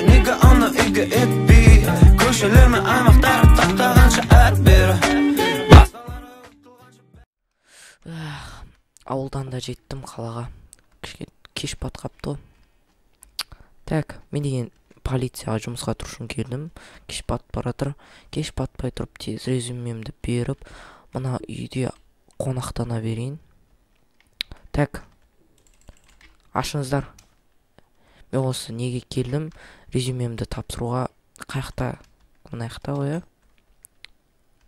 Nigga аны үйге етпей көшелермен аймақтар таптағанша әрбері ауылдан да жеттім қалаға. Кеш батқапты. Так, мен деген полицияға жұмысқа тұру үшін келдім. Кеш батып баратыр. Кеш батпай тұрып тез резюмемді беріп, мына үйде қонақтана берейін. Так, ашыңыздар. Мен осы неге келдім? Резюмемді тапсыруға. Қаяқта? Мына жақта ғой,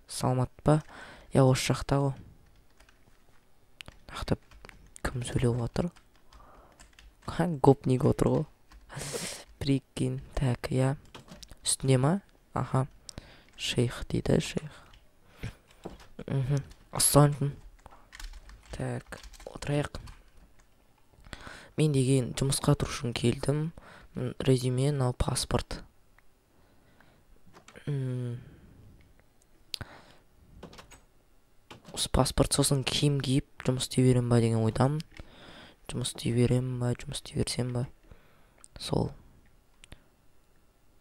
Саламат па? Осы жақта ғой. Жақта кім сөйлеп отыр? Гопник отыр ғой. Прикинь. Так, үстінде ма? Аха. Шейх дейді, шейх. Ассалаумалейкум. Так, отырайық. Мен деген жұмысқа тұру үшін келдім. Резюме, мынау паспорт. Осы паспорт сосын киім киіп жұмыс істей берем ба деген ойдамын. Жұмыс істей берем ба, жұмыс істей берсем ба? Сол.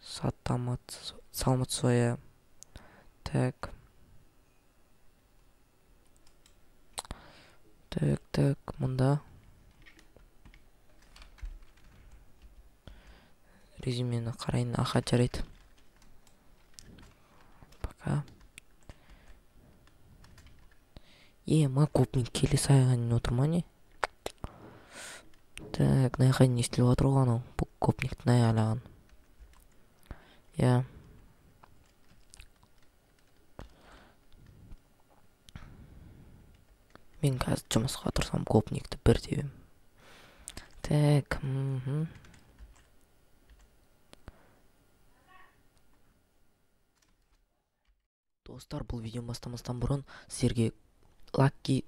Саламат соя. Так. Так, мұнда. Резюмені қарайын, аха, жарайды. Пока. Ма гопник келе сайған отырма не? Так, найға не істеліп отыр ғой анау? Бұл гопникті най алаған. Мен қазір жұмысқа тұрсам гопникті бір дебем. Так, Достар, бұл видео бастамастан бұрын сіздерге Lucky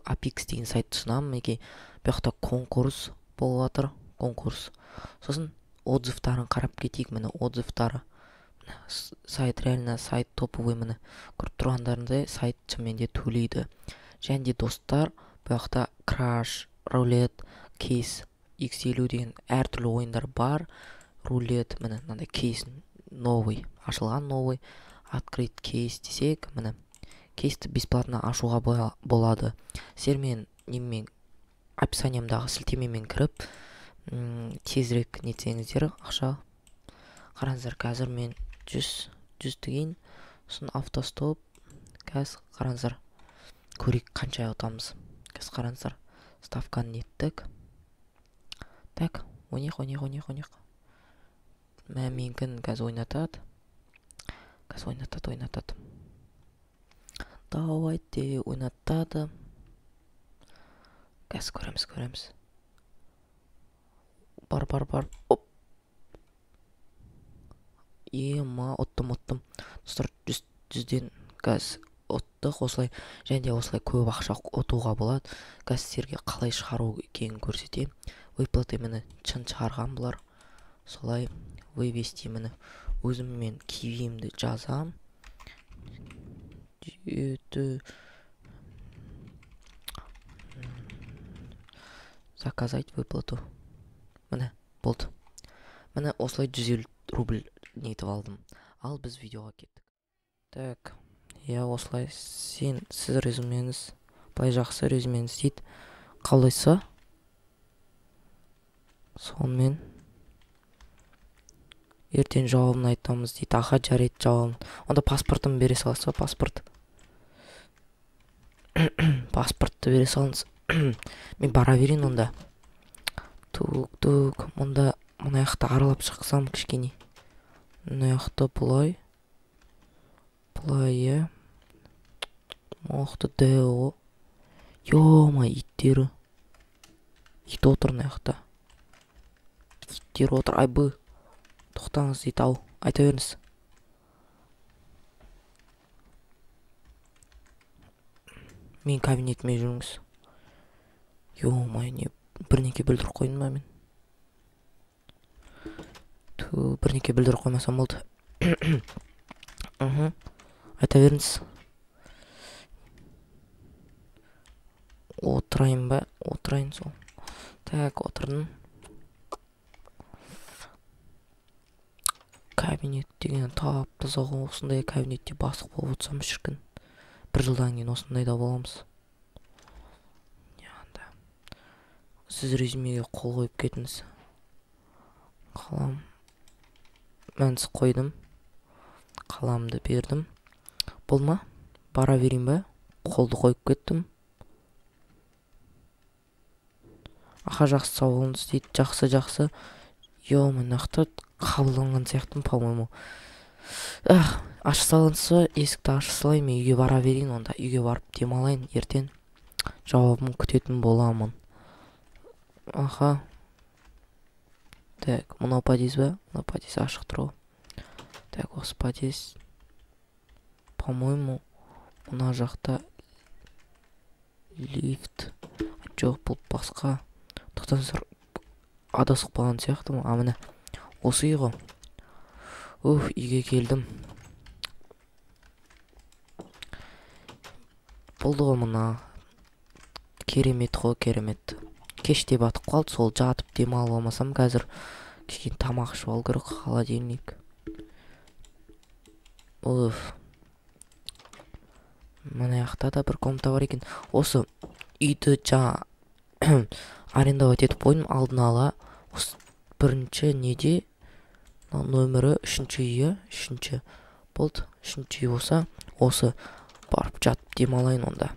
Apix деген сайт ұсынамын. Бұл жақта конкурс болып жатыр. Конкурс. Сосын отзывтарын қарап кетейік. Міне отзывтары. Сайт реально сайт топовый міне. Көріп тұрғандарындай сайт шынымен төлейді. Және де достар, бұл жақта Crash, Roulette, Case, X50 деген әртүрлі ойындар бар. Roulette, міне мынандай кейс новый, ашылған новый. Открыть кейс десек, міне кейсті бесплатно ашуға болады. Сіздер мен описаниямдағы сілтемемен кіріп, тезірек нетсеңіздер ақша. Қараңыздар, қазір мен 100 деген, сосын автостоп. Қазір қараңыздар, көрейік қанша ұтамыз. Қазір қараңыздар, ставканы неттік. Так, ойнайық. Менкін қазір ойнатады. Ойнатады. Давайте ойнатады. Қазір көреміз. Бар. Оп. Оттым. Достар, 100-ден қазір оттық осылай. Және де осылай көп ақша отуға болады. Қазір сіздерге қалай шығару екенін көрсетем. Выплаты мені чын шығарған бұлар. Солай вывести мені. Өзім мен киімді жазам. Заказать выплату. Міне, болды. Міне осылай 150 рубль нетіп алдым. Ал біз видеоға кеттік. Так, осылай сіз резюмеңіз, бай жақсы резюмеңіз дейді. Қалайса? Сонымен ертең жауабын айтамыз дейді. Аха, жарайды жауабын. Онда паспортын бере саласыз ба? Паспортты бере салыңыз. Мен бара берейін онда. Тук. Мұнда мұна яқты аралап шықсам кішкене. Мұна яқты бұлай. Мұқты дәу. Йома, иттері. Ит отыр мұна яқта. Иттері отыр. Айбы. Тоқтаңыз дейді, ау. Айта беріңіз. Мен кабинетіме жүріңіз. Йо-май, бірнеке білдір қойдым ба мен? Бірнеке білдір қоймасам болды. Айта беріңіз. Отырайын ба? Отырайын сол. Так, отырдым. кабинет деген таптаза ғой, осындай кабинетте бастық болып отырсам шіркін. Бір жылдан кейін осындайда боламыз. Сіз резюмеге қол қойып кетіңіз. Қалам. Мәнсіз қойдым. Қаламды бердім. Болма? Бара берейін ба? Қолды қойып кеттім. Аха, жақсы, сау болыңыз дейді. Жақсы. Мен нақты қабылданған сияқтым, по-моему. Аша салынса, есікті аша салай, мен үйге бара берейін, онда үйге барып демалайын, ертең жауабын күтетін боламын. Аха. Так, мынау подъезд ба? Мынау подъезд ашық тұр ғой. Так, осы подъезд. По-моему, мына жақта лифт. Жоқ, бұл басқа. Тоқтаңыздар, адасып қалған сияқты ма? Міне, осы үй ғой. Үйге келдім. Болды ғой мына. Керемет ғой, керемет. Кеште батып қалды, сол жатып демалып алмасам, қазір кешкен тамақ ішіп алу керек, холодильник. Мына жақта да бір комната бар екен. Осы үйді жаңа арендовать етіп қойдым алдын ала. Осы бірінші неде нөмірі үшінші үйі, үшінші болды. Үшінші үй болса, осы барып жатып демалайын онда.